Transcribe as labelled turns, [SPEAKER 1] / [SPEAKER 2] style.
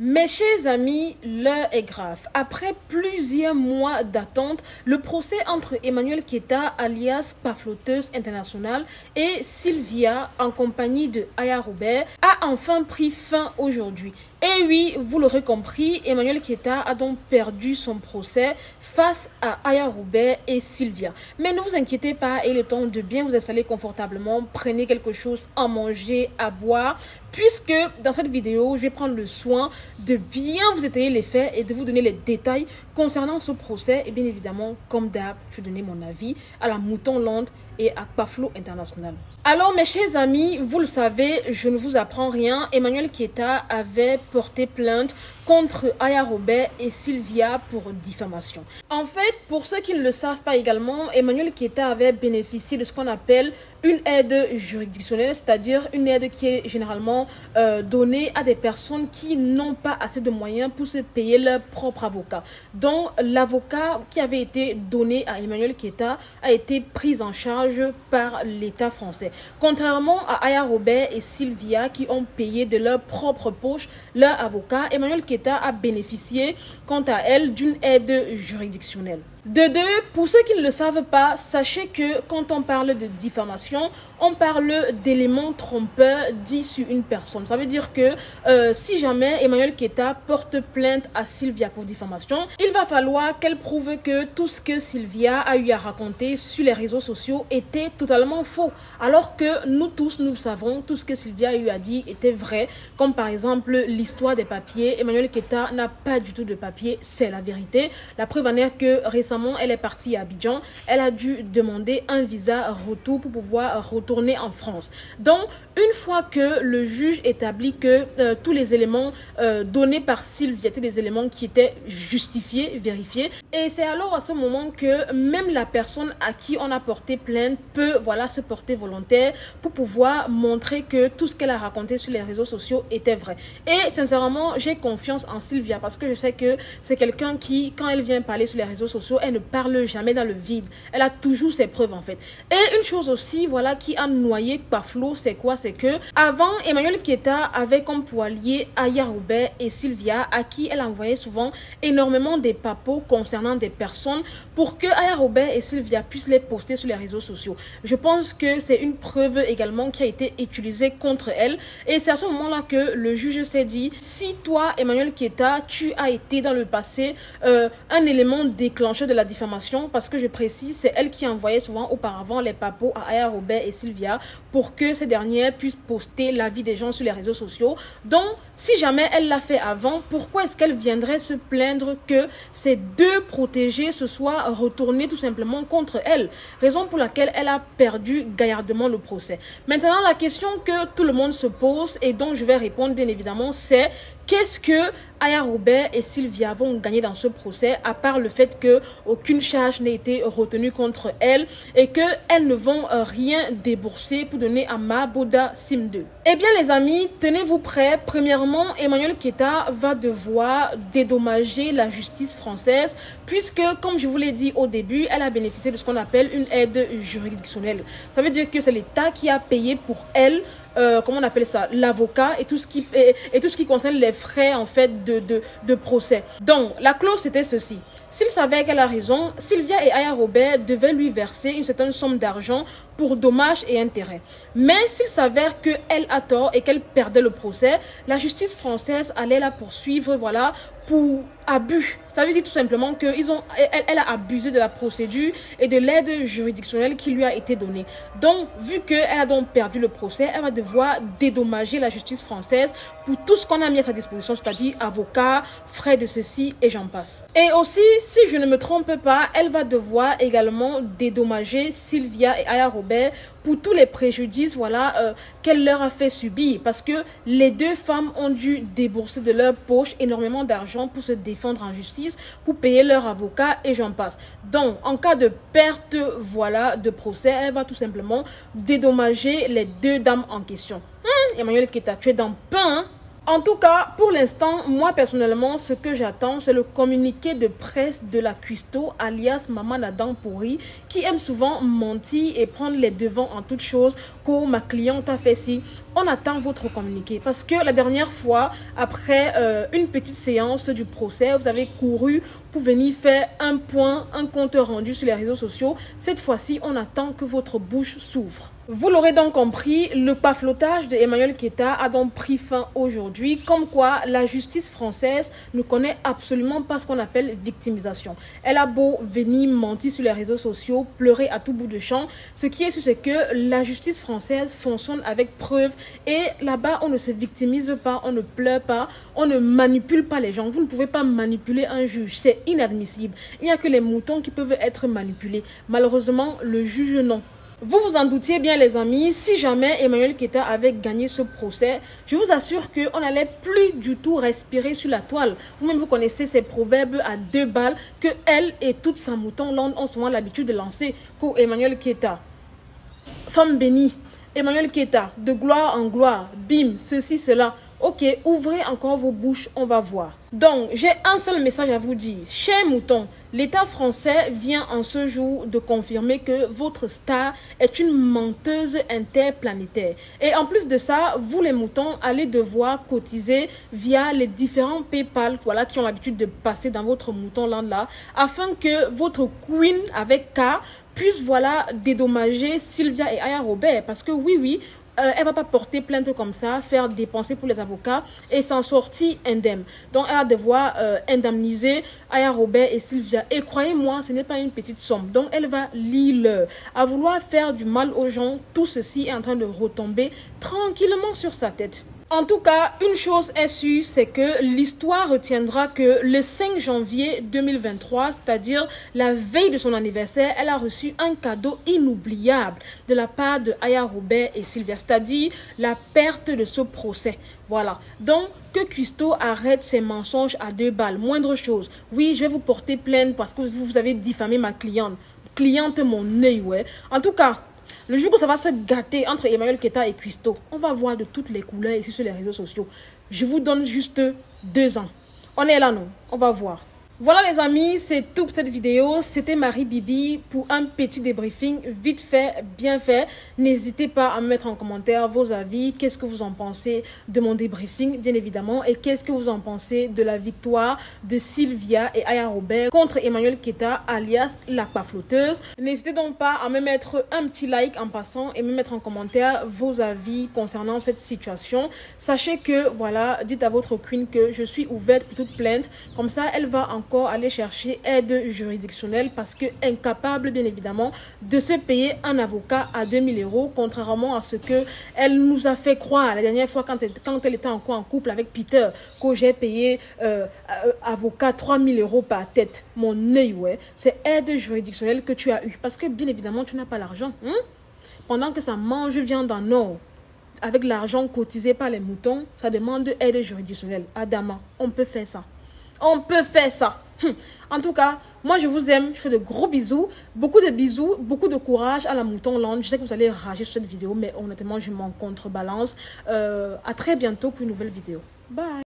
[SPEAKER 1] Mes chers amis, l'heure est grave. Après plusieurs mois d'attente, le procès entre Emmanuel Keita, alias Pafloteuse International, et Sylvia, en compagnie de Aya Robert, a enfin pris fin aujourd'hui. Et oui, vous l'aurez compris, Emmanuel Keita a donc perdu son procès face à Aya Robert et Sylvia. Mais ne vous inquiétez pas, il est temps de bien vous installer confortablement. Prenez quelque chose à manger, à boire, puisque dans cette vidéo, je vais prendre le soin de bien vous étayer les faits et de vous donner les détails concernant ce procès. Et bien évidemment, comme d'hab, je vais donner mon avis à la Mouton Land et à Paflo International. Alors mes chers amis, vous le savez, je ne vous apprends rien. Emmanuel Keita avait porté plainte contre Aya Robert et Sylvia pour diffamation. En fait, pour ceux qui ne le savent pas également, Emmanuel Keita avait bénéficié de ce qu'on appelle une aide juridictionnelle, c'est-à-dire une aide qui est généralement donnée à des personnes qui n'ont pas assez de moyens pour se payer leur propre avocat. Donc l'avocat qui avait été donné à Emmanuel Keita a été pris en charge par l'État français. Contrairement à Aya Robert et Sylvia qui ont payé de leur propre poche leur avocat, Emmanuel Keita a bénéficié quant à elle d'une aide juridictionnelle. De deux, pour ceux qui ne le savent pas, sachez que quand on parle de diffamation, on parle d'éléments trompeurs dits sur une personne. Ça veut dire que si jamais Emmanuel Keita porte plainte à Sylvia pour diffamation, il va falloir qu'elle prouve que tout ce que Sylvia a eu à raconter sur les réseaux sociaux était totalement faux. Alors que nous tous, nous savons, tout ce que Sylvia a eu à dire était vrai. Comme par exemple l'histoire des papiers. Emmanuel Keita n'a pas du tout de papier, c'est la vérité. La preuve en est que récemment, elle est partie à Abidjan. Elle a dû demander un visa retour pour pouvoir retourner en France. Donc, une fois que le juge établit que tous les éléments donnés par Sylvia étaient des éléments qui étaient justifiés, vérifiés, et c'est alors à ce moment que même la personne à qui on a porté plainte peut se porter volontaire pour pouvoir montrer que tout ce qu'elle a raconté sur les réseaux sociaux était vrai. Et sincèrement, j'ai confiance en Sylvia parce que je sais que c'est quelqu'un qui, quand elle vient parler sur les réseaux sociaux, elle ne parle jamais dans le vide. Elle a toujours ses preuves en fait. Et une chose aussi, qui a noyé Paflo, c'est quoi? C'est que avant, Emmanuel Keita avait comme poilier Aya Robert et Sylvia, à qui elle envoyait souvent énormément des papos concernant des personnes pour que Aya Robert et Sylvia puissent les poster sur les réseaux sociaux. Je pense que c'est une preuve également qui a été utilisée contre elle. Et c'est à ce moment-là que le juge s'est dit, si toi, Emmanuel Keita, tu as été dans le passé un élément déclencheur de la diffamation, parce que je précise, c'est elle qui envoyait souvent auparavant les papos à Aya Robert et Sylvia pour que ces dernières puissent poster la vie des gens sur les réseaux sociaux. Donc, si jamais elle l'a fait avant, pourquoi est-ce qu'elle viendrait se plaindre que ces deux protégés se soient retournés tout simplement contre elle? Raison pour laquelle elle a perdu gaillardement le procès. Maintenant, la question que tout le monde se pose et dont je vais répondre bien évidemment, c'est qu'est-ce que Aya Robert et Sylvia vont gagner dans ce procès, à part le fait qu'aucune charge n'ait été retenue contre elles et qu'elles ne vont rien débourser pour donner à Maboda Sim 2. Eh bien les amis, tenez-vous prêts. Premièrement, Emmanuel Keita va devoir dédommager la justice française puisque, comme je vous l'ai dit au début, elle a bénéficié de ce qu'on appelle une aide juridictionnelle. Ça veut dire que c'est l'État qui a payé pour elle comment on appelle ça, l'avocat et tout ce qui concerne les frais en fait de procès. Donc la clause c'était ceci: s'il savait qu'elle a raison, Sylvia et Aya Robert devaient lui verser une certaine somme d'argent pour dommages et intérêts. Mais s'il s'avère qu'elle a tort et qu'elle perdait le procès, la justice française allait la poursuivre pour abus. Ça veut dire tout simplement qu'elle a abusé de la procédure et de l'aide juridictionnelle qui lui a été donnée. Donc, vu qu'elle a donc perdu le procès, elle va devoir dédommager la justice française pour tout ce qu'on a mis à sa disposition, c'est-à-dire avocat, frais de ceci et j'en passe. Et aussi, si je ne me trompe pas, elle va devoir également dédommager Sylvia et Aya Robert pour tous les préjudices qu'elle leur a fait subir, parce que les deux femmes ont dû débourser de leur poche énormément d'argent pour se défendre en justice, pour payer leur avocat et j'en passe. Donc, en cas de perte de procès, elle va tout simplement dédommager les deux dames en question. Emmanuel Keita, tu es dans le pain, hein? En tout cas, pour l'instant, moi personnellement, ce que j'attends, c'est le communiqué de presse de la cuistot, alias Maman Nadam Pourri, qui aime souvent mentir et prendre les devants en toutes choses. Que ma cliente a fait ci. On attend votre communiqué. Parce que la dernière fois, après une petite séance du procès, vous avez couru pour venir faire un point, un compte rendu sur les réseaux sociaux. Cette fois-ci, on attend que votre bouche s'ouvre. Vous l'aurez donc compris, le paflotage de Emmanuel Keita a donc pris fin aujourd'hui, comme quoi la justice française ne connaît absolument pas ce qu'on appelle victimisation. Elle a beau venir mentir sur les réseaux sociaux, pleurer à tout bout de champ, ce qui est sûr, c'est que la justice française fonctionne avec preuve et là-bas, on ne se victimise pas, on ne pleure pas, on ne manipule pas les gens. Vous ne pouvez pas manipuler un juge, c'est inadmissible. Il n'y a que les moutons qui peuvent être manipulés. Malheureusement, le juge non. Vous vous en doutiez bien les amis, si jamais Emmanuel Keita avait gagné ce procès, je vous assure qu'on n'allait plus du tout respirer sur la toile. Vous-même vous connaissez ces proverbes à 2 balles que elle et toute sa mouton ont souvent l'habitude de lancer pour Emmanuel Keita. Femme bénie, Emmanuel Keita, de gloire en gloire, bim, ceci, cela. Ok, ouvrez encore vos bouches, on va voir. Donc, j'ai un seul message à vous dire. Chers moutons, l'État français vient en ce jour de confirmer que votre star est une menteuse interplanétaire. Et en plus de ça, vous les moutons allez devoir cotiser via les différents PayPal voilà, qui ont l'habitude de passer dans votre moutonland là, afin que votre queen avec K puisse voilà, dédommager Sylvia et Aya Robert. Parce que oui, elle va pas porter plainte comme ça, faire dépenser pour les avocats et s'en sortir indemne. Donc, elle va devoir indemniser Aya Robert et Sylvia. Et croyez-moi, ce n'est pas une petite somme. Donc, elle va lire. À vouloir faire du mal aux gens, tout ceci est en train de retomber tranquillement sur sa tête. En tout cas, une chose est sûre, c'est que l'histoire retiendra que le 5 janvier 2023, c'est-à-dire la veille de son anniversaire, elle a reçu un cadeau inoubliable de la part de Aya Robert et Sylvia, c'est-à-dire la perte de ce procès. Voilà. Donc, que Cuisto arrête ses mensonges à 2 balles. Moindre chose. Oui, je vais vous porter plainte parce que vous avez diffamé ma cliente. Cliente, mon œil, ouais. En tout cas, le jour où ça va se gâter entre Emmanuel Keita et Cuisto, on va voir de toutes les couleurs ici sur les réseaux sociaux. Je vous donne juste 2 ans. On est là, non? On va voir. Voilà les amis, c'est tout pour cette vidéo. C'était Marie Bibi pour un petit débriefing vite fait, bien fait. N'hésitez pas à me mettre en commentaire vos avis. Qu'est-ce que vous en pensez de mon débriefing, bien évidemment. Et qu'est-ce que vous en pensez de la victoire de Sylvia et Aya Robert contre Emmanuel Keita, alias la pafloteuse. N'hésitez donc pas à me mettre un petit like en passant et me mettre en commentaire vos avis concernant cette situation. Sachez que, voilà, dites à votre queen que je suis ouverte pour toute plainte. Comme ça, elle va encore aller chercher aide juridictionnelle parce que incapable bien évidemment de se payer un avocat à 2000 €, contrairement à ce que elle nous a fait croire la dernière fois quand elle était encore en couple avec Peter, que j'ai payé avocat 3000 € par tête. Mon œil, ouais, c'est aide juridictionnelle que tu as eu parce que bien évidemment tu n'as pas l'argent, hein? Pendant que ça mange viande en or avec l'argent cotisé par les moutons, ça demande aide juridictionnelle. Adama, on peut faire ça. On peut faire ça. En tout cas, moi je vous aime. Je fais de gros bisous. Beaucoup de bisous. Beaucoup de courage à la Moutonland. Je sais que vous allez rager sur cette vidéo, mais honnêtement, je m'en contrebalance. À très bientôt pour une nouvelle vidéo. Bye.